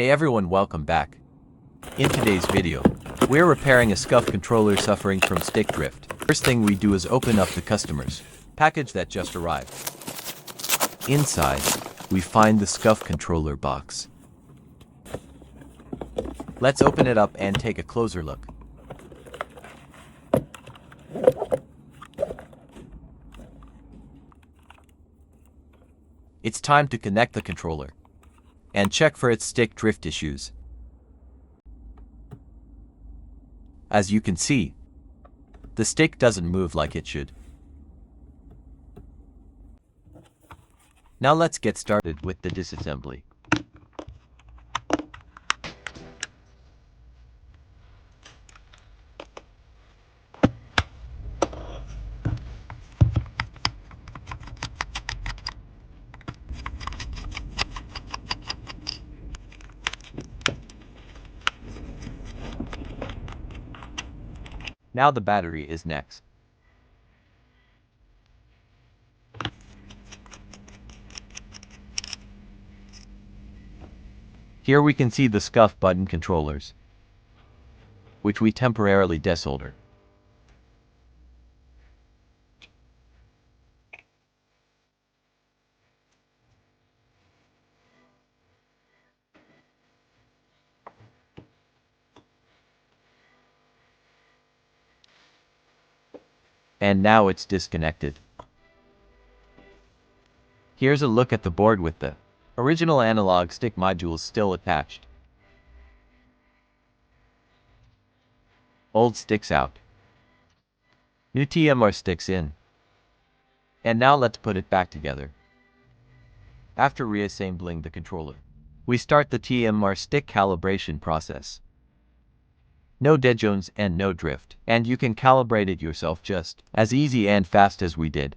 Hey everyone, welcome back. In today's video, we're repairing a Scuf controller suffering from stick drift. First thing we do is open up the customer's package that just arrived. Inside, we find the Scuf controller box. Let's open it up and take a closer look. It's time to connect the controller and check for its stick drift issues. As you can see, the stick doesn't move like it should. Now let's get started with the disassembly. Now the battery is next. Here we can see the Scuf button controllers, which we temporarily desolder. And now it's disconnected. Here's a look at the board with the original analog stick modules still attached. Old sticks out. New TMR sticks in. And now let's put it back together. After reassembling the controller, we start the TMR stick calibration process. No dead zones and no drift, and you can calibrate it yourself just as easy and fast as we did.